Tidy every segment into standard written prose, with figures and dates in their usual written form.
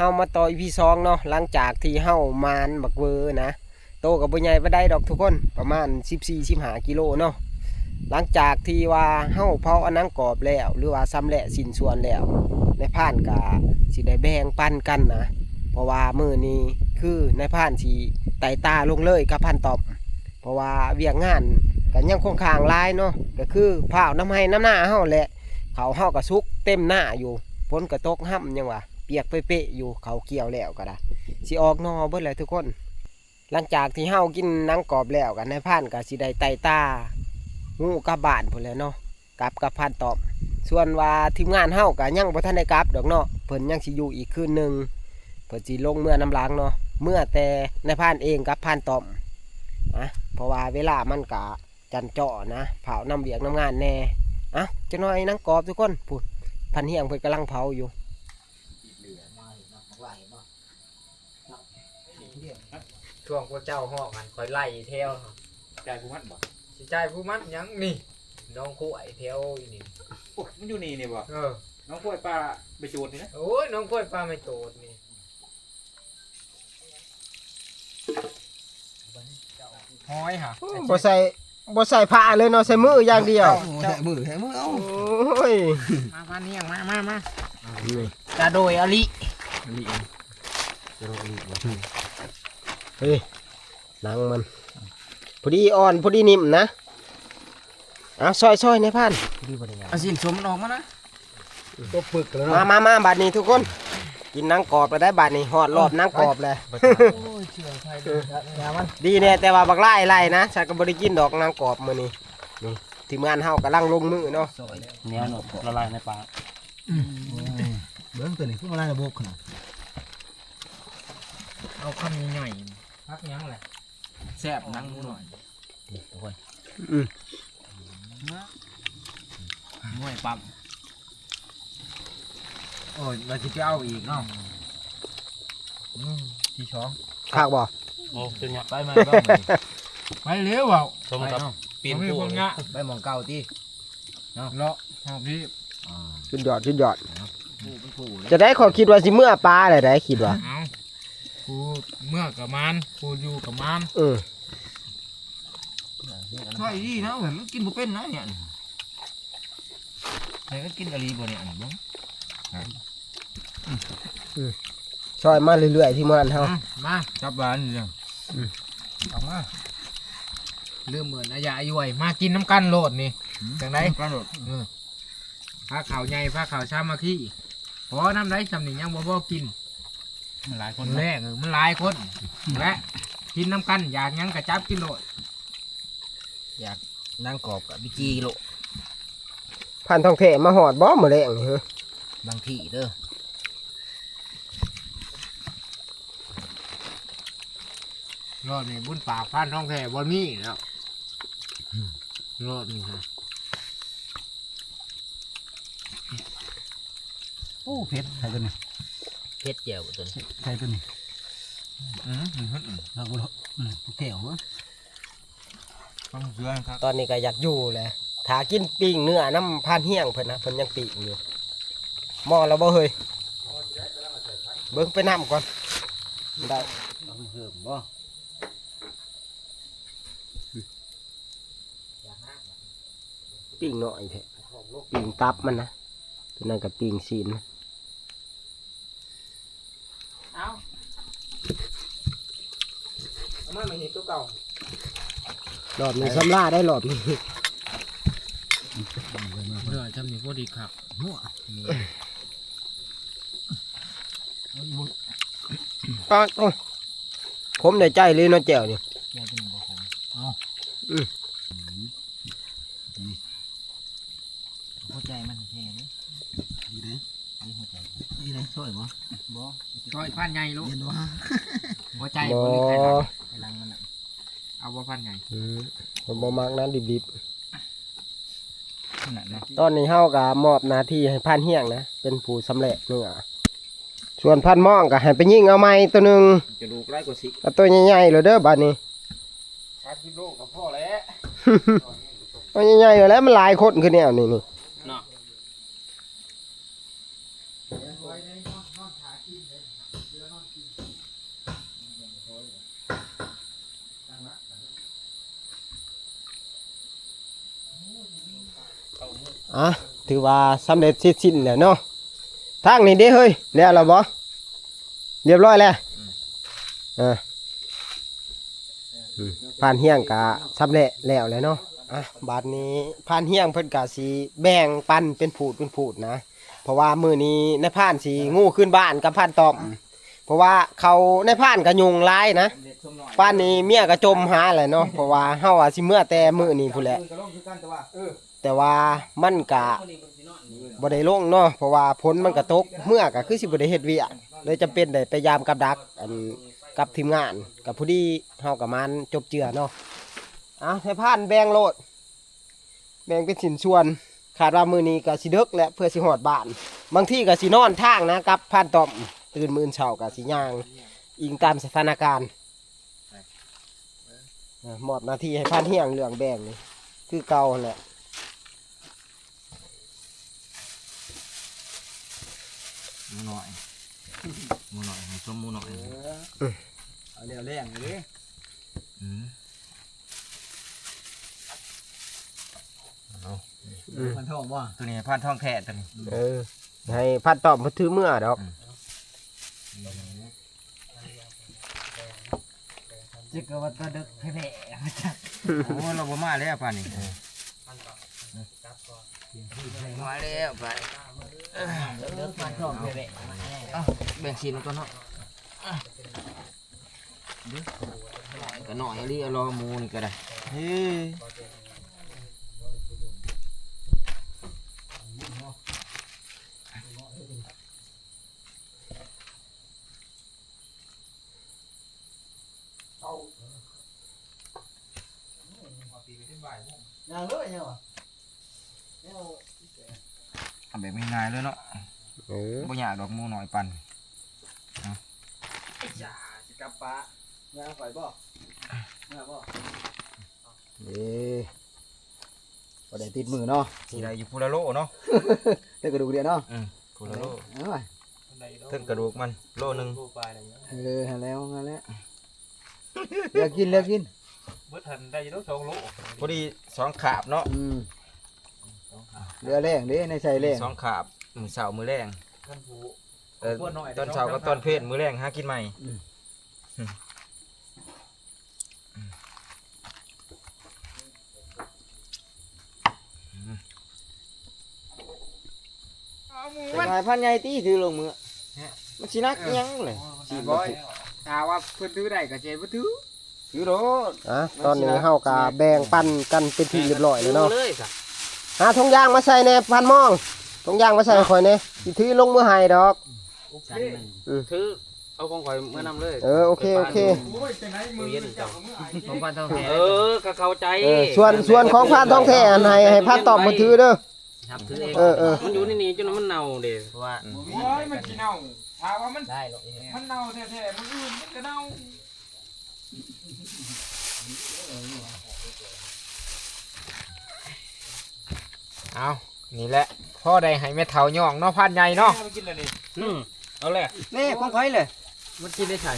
ามาต่อ EP 2เนาะหลังจากที่เฮามานบักเวอนะโตกับบ่ใหญ่บ่ได้ดอกทุกคนประมาณ14-15กิโลเนาะหลังจากที่ว่าเฮาเผาอันนั้นกรอบแล้วหรือว่าซ้ำแหละสิ้นส่วนแล้วในพานก็สิได้แบ่งปันกันนะเพราะว่ามื้อนี้คือในพานสิไต่ตาลงเลยกับพันตอบเพราะว่าเวียกงานก็ยังคงค้างหลายเนาะก็คือเผาน้ำให้น้ำหน้าเฮาแหละเขาเฮาก็สุกเต็มหน้าอยู่ฝนก็ตกห่ำยังว่าเปียกเป๊ะๆอยู่เขาเกี่ยวแล้วก็ได้สิออกนอเบิดเลยทุกคนหลังจากที่เฮากินหนังกรอบแล้วกันในพานก็สิได้ไต่ตางูกลับบ้านพุ่นแหล้วเนาะกลับกับพันตอบส่วนว่าทีมงานเฮาก็ยังบ่ทันได้กลับดอกเนาะเพิ่นยังสิอยู่อีกคืนนึงเพิ่นสิลงเมื่อน้ำล้างเนาะเมื่อแต่ในพานเองกับพันตอบนะเพราะว่าเวลามันก็จันเจาะนะเผาน้ำเวียกน้ำงานแน่อ่ะจะน้อยหนังกรอบทุกคนพูดพันเฮียงเพิ่นกำลังเผาอยู่ช่วงพวกเจ้าห้องมันคอยไล่เที่ยวใจผู้มัดบ่สิใจผู้มันยังนี่น้องคู่ไอเที่ยวอีนี่โอ้มันอยู่นี่นี่บ่น้องกล้วยปลาไปจูดนี่นะโอ้ยน้องกล้วยปลาไม่โจดนี่ห้อยค่ะบ่ใส่ผ้าเลยเนาะใส่มืออย่างเดียวใส่มือเอาโอ้ยมาพันนี่มาจะโดยอลิเฮ้ยหนังมันพอดีอ่อนพอดีนิ่มนะซอยในพันเอาสินสมมันออกมานะตัวปึกแล้วมาบาดนี้ทุกคนกินนังกรอบไปได้บาดนี้หอดรอบนังกรอบเลยดีเนี่ยแต่ว่าบักไล่นะฉันก็บริกินดอกนังกรอบมื้อนี้นี่ทีมงานเฮากำลังลงมือเนาะเนื้อหนดละลายในปากเบิ้งตัวนี้ขึ้นมาได้ระบบขนาดเอาคำใหญ่พักยังแหละแซ่บนั่งหน่อยทุกคนมวยปั๊มโอ้ยเราจะเอาอีกเนาะที่ช้องขากบ่โอ้จนหยับไปมาบ้างไปเลี้ยวเปล่าชมครับปีนปูนไปมองเก่าที่เนาะเลาะหอบพี่ชุดยอดจะได้ขอคิดว่าสิเมื่อปลาอะไรได้คิดว่ากูเมื่อกับมันกูอยู่กับมันใช่ดีนะเหมือนกินบุเป็นนะเนี่ยใครก็กินอะไรบ่เนี่ยบ้างซอยมาเรื่อยๆที่มันเฮามาจับบานเลยออกมาเริ่มเหมือนอายาอายุยมากินน้ำกันโหลดนี่จากไหนกันโหลดผ้าขาวใหญ่ผ้าขาวช้ำมาขี้พอน้ำไหลสำนียังบ่กินมันหลายคนแรกมันหลายคนและกินน้ำกันอยากยังกระจับกินโหลดอยากนั่งกรอบกับบิจีโหลพันทองแท้มาหอดบ่มื้อแรงนี่บางทีเด้อรอดนี่บุญปากพันทองแท้บอลมี่แล้วรอดนี่ฮะโอ้เพชรใครตัวนี้เพชรเจียวตัวนี้ใครตัวนี้เราบุญแก้วเหรอตอนนี้ก็อยากอยู่แหละถ้ากินปิ้งเนื้อน้ำพานเฮียงเพิ่นนะเพิ่นยังปิ้งอยู่หม้อแล้วบ่เฮ้ยเบิ่งไปน้ำก่อนได้เพิ่มบ่ปิ้งหน่อยแท้ปิ้งตับมันนะตัวนั้นกับปิ้งซีนนะเอามาไม่เห็นตัวเก่ารอบนี้ซ้ำล่าได้รอบนี้เพื่อทำนี่พอดีครับหัวป้าต้องผมในใจเลยเนาะแจ่วนี่หัวใจมันแท้เลยดีเลยดีเลยช่วยบ่ช่วยพันใหญ่ลูกหัวใจบริใครลังมันเอาว่าพันใหญ่ผมบ่มักนั้นดิบๆตอนนี้เฮาก็มอบหน้าที่ให้พันเฮียงนะเป็นผู้สำเร็จเนื้อส่วนพันม่องก็ให้ไปยิงเอาไม้ตัวนึงจะดูไล่กว่าสิตัวใหญ่ๆเลยเด้อบัดนี้30 โลกับพ่อแล้วตัวใหญ่ๆแล้วมันหลายคนคือแนวนี้นี่ อ่ะถือว่าสำเร็จเสร็จสิ้นแล้วเนาะทางนี้เด้เฮ้ยแล้วล่ะบ่เรียบร้อยแล้วผ่านเฮียงกะสำเร็จแล้วแหละเนาะบาดนี้ผ่านเฮียงเพิ่นกะสิแบ่งปันเป็นผูดนะเพราะว่ามื้อนี้ในผ่านสิงูขึ้นบ้านกับผ่านตอมเพราะว่าเขาในผ่านก็ยุงหลายนะป่านนี้เมียก็จมหาแหละเนาะเพราะว่าเฮาว่าสิเมื่อแต่มื้อนี้พุ่นแหละแต่ว่ามันกะบ่ได้ลงเนาะเพราะว่าฝนมันก็ตกเมื่อก็คือสิบ่ได้เฮ็ดเวียกเลยจำเป็นได้ไปยามกับดักกับทีมงานกับผู้ที่เฮากับมันจบเจือเนาะให้ผ่านแบ่งโลดแบ่งเป็นสินส่วนคาดว่ามื้อนี้ก็สิดึกและเพื่อสิฮอดบ้านบางทีก็สินอนทางนะกับผ่านต้อมตื่นมื้อเช้าก็สิย่างอิงตามสถานการณ์มอบหน้าที่ให้ผ่านเฮียงเรื่องแบ่งนี่คือเก่าแหละหมูหน่อยชมหมูหน่อยเอาเดี๋ยวแรงเลยพันทองบ่ตัวนี้พันทองแท้ตัวนี้ให้ผ่านต้อมมาถือเมื่อดอกจิกว่าตะดึกแผ่มาจักโอ้เราบ่มาแล้วป่านนี้มาแล้วไปเดินมาช่องแผ่แบ่งชิ้นก่อนเนาะก็หน่อยรีรอหมูนี่ก็ได้ยังเลยเนี่ยวะทำแบบง่ายๆเลยเนาะบ่อยากดอกหมูหน่อยปั่นจ่าสิกับปะงานข่อยบ่งานบ่บ่ได้ติดมือเนาะสิได้อยู่พูละโลเนาะได้กระดูกเดียวเนาะพูละโลเอาไปถึงกระดูกมันโลนึงหาแล้วเลือกกินเเมื่อทันได้ยังต้อง2 โลพอดี2ขาบเนาะเรือแรงเด้ในใส่แรง2ขาบมื้อเช้ามื้อแรงท่านผู้ตอนเช้ากับตอนเพลมื้อแรงหากินใหม่นายพันใหญ่ตีถือลงมือมันสินักยังเลยถ้าว่าเพิ่นถือได้ก็เจ็บบ่ถือถือโดดตอนนี้เฮาก็แบ่งปันกันเป็นที่เรียบร้อยแล้วเนาะหาถุงยางมาใส่ในพันมองถุงยางมาใส่ข่อยนี่สิถือลงมือให้ดอกถือเอาของข่อยเมื่อนำเลยโอเคตู้เย็นเจ้าของพันทองแท้ก็เข้าใจส่วนของพันทองแท้ให้พันตอบมาถือเด้อถือเองมันอยู่นี่จนมันเน่าเด้เพราะว่ามันสิเน่าถ้าว่ามันได้หรอกมันเน่าแท้ๆมันอื่นมันก็เน่าเอานี่แหละพ่อได้ให้แม่เฒ่าย่องเนาะพันใหญ่เนาะเอาเลยนี่ของข่อยเลยมันกินได้ใช่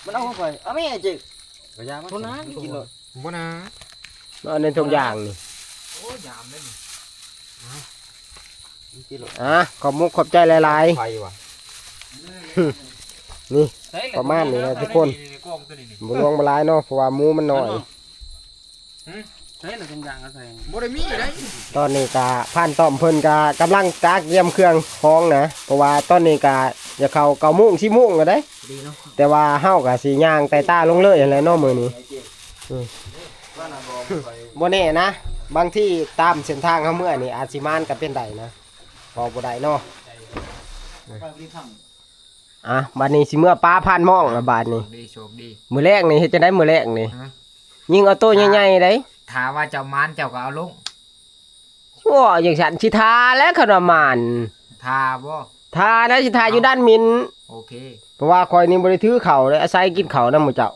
มันเอาของข่อยเอาแม่จิก็ยามันกินเลยบ่นะอันนี้ถุงยางนี่โอ้ยามเลยขอบมุกขอบใจหลายๆนี่ประมาณนี้นะทุกคนบุลวงบลายเนาะเพราะว่าหมูมันน้อยใช่หรือทุกอย่างก็ใส่บ่ได้มีได้ตอนนี้กะผ่านต้อมเพิ่นกะกำลังจักเยี่ยมเครื่องห้องนะเพราะว่าตอนนี้กะอย่าเข้า9 โมง 10 โมงก็ได้แต่ว่าเฮากะสิย่างไต่ตาลงเลยอะไรเนาะมื้อนี้บ่แน่นะบางที่ตามเส้นทางเฮาเมื่อนี่อาจสิมานก็เป็นได้นะพอบ่ได้เนาะบัดนี้สิเมื่อป้าผ่านมองละบาดนี้โชคดีมื้อแรกนี่เฮ็ดจังได๋มื้อแรกนี่ยิงเอาโตใหญ่ๆได้ถ้าว่าเจ้ามานเจ้าก็เอาลงว่าอย่างฉันสิทาแล้วขนมานทาบ่ทาแล้วสิทาอยู่ด้านมินโอเคเพราะว่าคอยนี่บ่ได้ถือข้าวเลยอาศัยกินข้าวนำหมู่เจ้า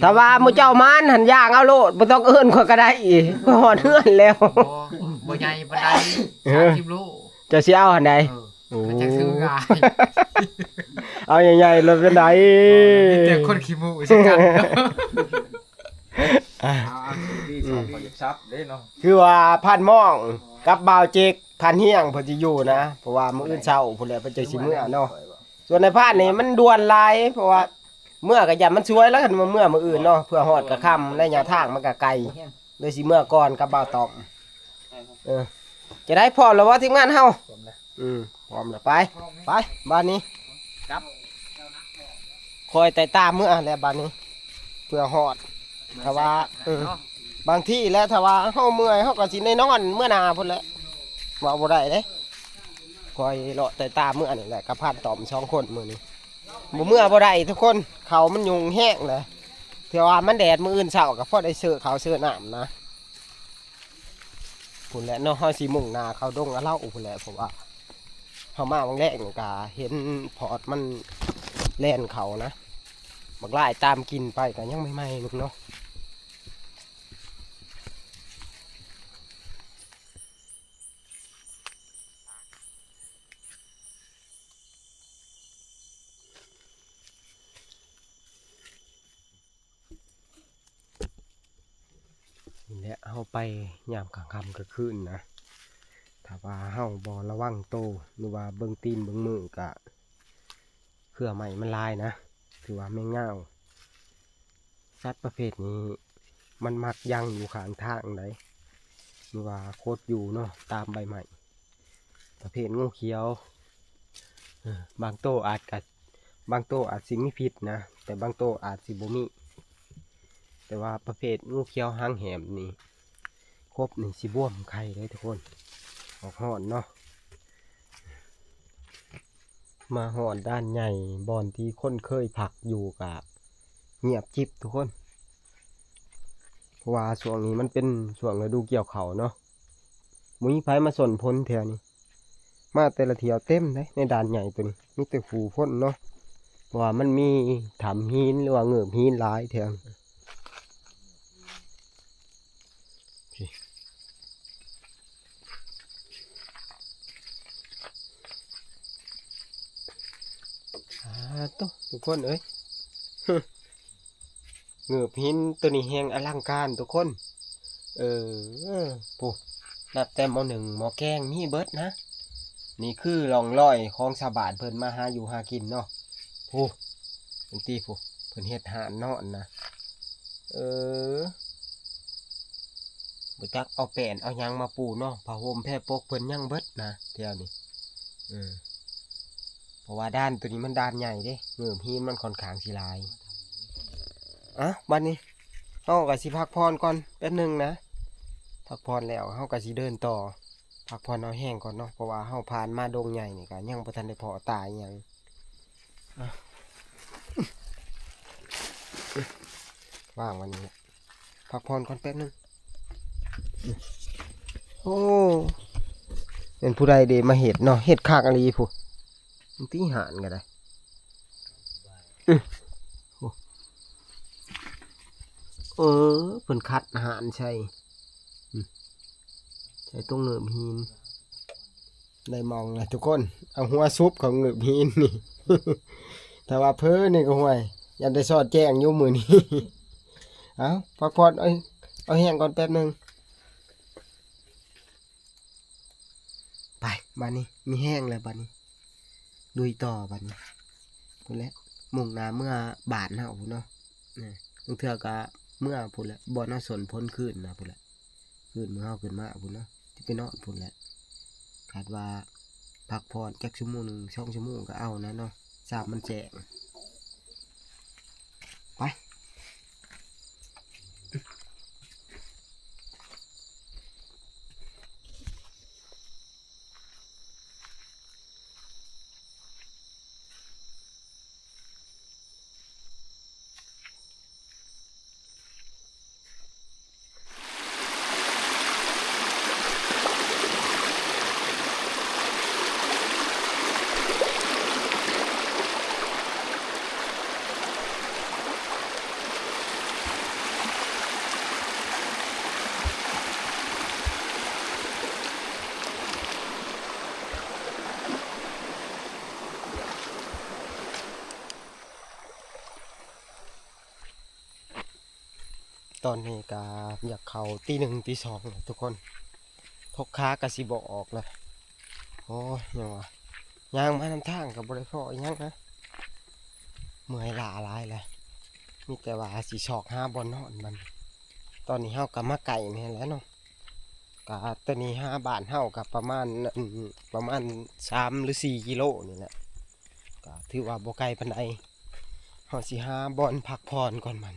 ถ้าว่าหมู่เจ้ามานหันย่างเอาโลดบ่ต้องเอิ้นข้อยก็ได้อีกข้อยฮอดเฮือนแล้วบ่ใหญ่ปานใด30 โลจะสิเอาหันใดมันจะซื้อง่ายเอาใหญ่ๆรถเป็นไดแต่คนขี้มูกสิกัน อ่ะ เอาดีสองคนซับเด้เนาะ คือว่าพันม่องกับบ่าวเจกพันเฮียงเพิ่นสิอยู่นะเพราะว่ามื้ออื่นเช้าพุ่นแหละเพิ่นจะสิมื้อเนาะส่วนในพานนี่มันด่วนหลายเพราะว่าเมื่อก็อย่ามันสวยแล้วกันเมื่อมื้ออื่นเนาะเพื่อฮอดก็ค่ำระยะทางมันก็ไกลเลยสิเมื่อก่อนกับบ่าวตอมจะได้พร้อมแล้วว่าทีมงานเฮาพร้อมแล้วไปบ้านนี้ครับคอยแต่ตามมื้อแล้วบ้านนี้เพื่อฮอดถ้าว่าบางที่แล้วถ้าว่าเฮาเมื่อยเฮาก็สิได้นอนเมื่อนาพุ่นแหละว่าบ่ได้เด้คอยเลาะแต่ตามมื้อนี่แหละกับพานตอม2คนมื้อนี้บ่เมื่อบ่ได้ทุกคนเขามันยุงแห้งเลยเที่ว่ามันแดดมื้ออื่นเช้าก็พอได้เสื้อขาวเสื้อน้ำนะพุ่นแหละเนาะเฮาสิมุ่งหน้าเข้าดงอะเล่าพุ่นแหละเพราะว่าเฮามาบางแรกก็เห็นพอดมันแล่นเขานะบักหลายตามกินไปก็ยังไม่ๆนึกเนาะนี่แหละเฮาไปยามกลางค่ำกลางคืนนะถ้าว่าเฮาบ่ระวังโตวหรือว่าเบิ่งตีนเบิ่งมือก็เครือใหม่มันลายนะถือว่าไม่ง่าวสัตว์ประเภทนี้มันมักยังอยู่ข้างทางไหนหรือว่าโคตรอยู่เนาะตามใบใหม่ประเภทงูเขียวบางโตวบางโตวอาจสิมีพิษนะแต่บางโตวอาจสิบ่มีแต่ว่าประเภทงูเขียวหางแหมนี่ครบนี่สิบ่วมไข่เลยทุกคนออกหอนเนาะมาหอนด้านใหญ่บอนที่คนเคยผักอยู่กับเงียบจิบทุกคนเพราะว่าช่วงนี้มันเป็นช่วงฤดูเกี่ยวเขาเนาะมุ้ยไผมาสนพ้นแถวนี้มาแต่ละเที่ยวเต็มเลยในด่านใหญ่ตัวนี้มีแต่ฝูพ้นเนาะเพราะว่ามันมีถามหินหรือว่าเงือบหินหลายแถวทุกคนเอ้ย เงือบหินตัวนี้แหงอลังการทุกคนปุ๊นับแต่หมอหนึ่งหมอแกงมีเบิดนะนี่คือร่องรอยของชาวบ้านเพิ่นมาหาอยู่หากินเนาะปุ๊เป็นตีปุ๊เพิ่นเฮ็ดหานนอนนะบ่จักเอาแป้นเอาหยังมาปูเนาะผ้าห่มแพร่ปกเพิ่นยังเบิดนะแถวนี้เพราะว่าด้านตัวนี้มันด้านใหญ่เด้เงือบหินมันค่อนข้างสิหลายบัดนี้เฮาก็สิพักผ่อนก่อนแป๊บนึงนะพักผ่อนแล้วเฮาก็สิเดินต่อพักผ่อนเอาแห้งก่อนเนาะเพราะว่าเฮาผ่านมาดงใหญ่นี่ก็ยังบ่ทันได้พอตายหยังว่างวันนี้พักผ่อนก่อนแป๊บนึงโอ้เป็นผู้ใดเดมาเฮ็ดเนาะเฮ็ดคักอะลีผู้มันตีหานก็ได้เพิ่นคัดอาหารใช่ตรงเงือบหินได้มองเลยทุกคนเอาหัวซุปของเงือบหินนี่ แต่ว่าเพ้อนี่ก็ห่วยยันได้สอดแจ้งอยู่มือนี้ เอาพักผ่อนเอาแห้งก่อนแป๊บนึงไปบ้านนี้มีแห้งแล้วบ้านนี้ลุยต่อบ้านนี้พูดแล้วมุ่งหน้าเมื่อบาทเนาะพูดเนาะบางเทื่อก็เมื่อพูดแล้วบ่น่าสนพ้นขึ้นนะพูดแล้วขึ้นเมื่อเฮาขึ้นมาพูดเนาะที่ไปนอนพูดแล้วคาดว่าพักผ่อนจักชั่วโมงหนึ่ง2 ชั่วโมงก็เอานะเนาะสามมันแจงไป ตอนนี้ก็อยากเข้าตีหนึ่งตีสองแล้วทุกคนทกค้ากะสิบออกเลยโอ้ยยังวะย่างมานำทางกับบริพออีหยังนะเมื่อยล้าหลายเลยมีแต่ว่าสิชอก5บอลนอนมันตอนนี้เฮากับมาไก่นี่แหล้วเนาะกะตอนนี้5บ้านเฮากับประมาณ3 หรือ 4 กิโลนี่แหละก็ถือว่าบ่ไกลปานใดเฮาสิหาบอลพักผ่อนก่อนมัน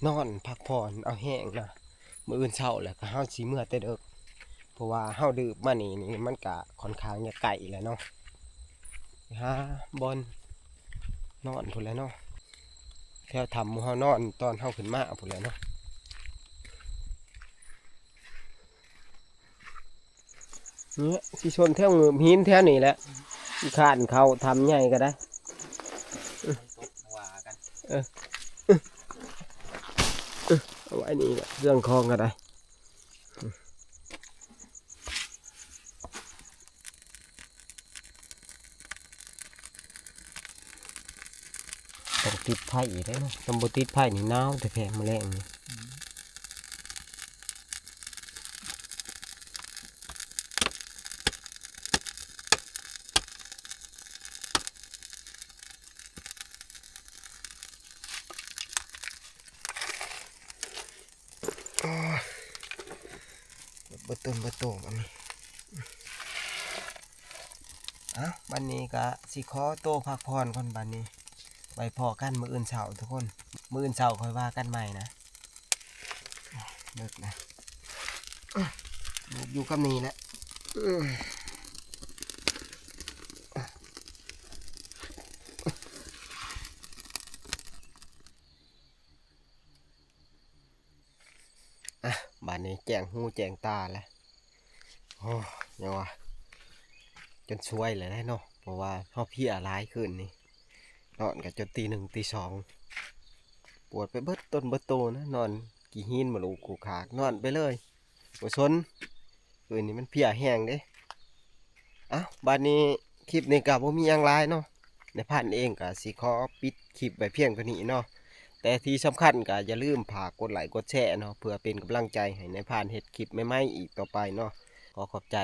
นอนพักผ่อนเอาแห้งนะมื้ออื่นเช้าแล้วก็เฮาสิเมื่อแต่เด็กเพราะว่าเฮาดื่มมานี่มันก็ค่อนข้างจะไกลแล้วเนาะหาบอลนอนพุ่นแหล้วเนาะแถวทำหมู่เฮานอนตอนเฮาขึ้นมาพุ่นแหล้วเนาะเนี่ยสิชนแถวเงือบหินแถวนี้แหละสิข้านเขาทำใหญ่ก็ได้ ว่ากัน เอาไว้นี่แหละเรื่องคลองก็ได้ต้องติดไผ่ได้เนาะตำบติดไผ่นี่หนาวแต่แพงมาแรงนี่บต้นบโตมันนี่บันนี้ก็สิขอโตพักผ่อนก่อนบันนี้ไปพอกันมื้ออื่นเช้าทุกคนมื้ออื่นเช้าค่อยว่ากันใหม่นะเลิกนะอยู่กับนี่แหละบันนี้แจงหูแจงตาแล้วโอ้ยังวะจนช่วยเลยได้เนาะเพราะว่าเขาเพี้ยร้ายขึ้นนี่นอนกันจนตี 1 ตี 2ปวดไปเบิดต้นเบิดโตนะนอนกี่หินมาลูกกูขากนอนไปเลยบ่สนคืนนี้มันเพี้ยแห้งเด้บัดนี้คลิปนี้ก็บ่มีหยังหลายเนาะในพันเองก็สิขอปิดคลิปไว้เพียงเท่านี้เนาะแต่ที่สำคัญก็อย่าลืมฝากกดไลค์กดแชร์เนาะเพื่อเป็นกำลังใจให้ในพันเฮ็ดคลิปใหม่ๆอีกต่อไปเนาะขอขอบใจ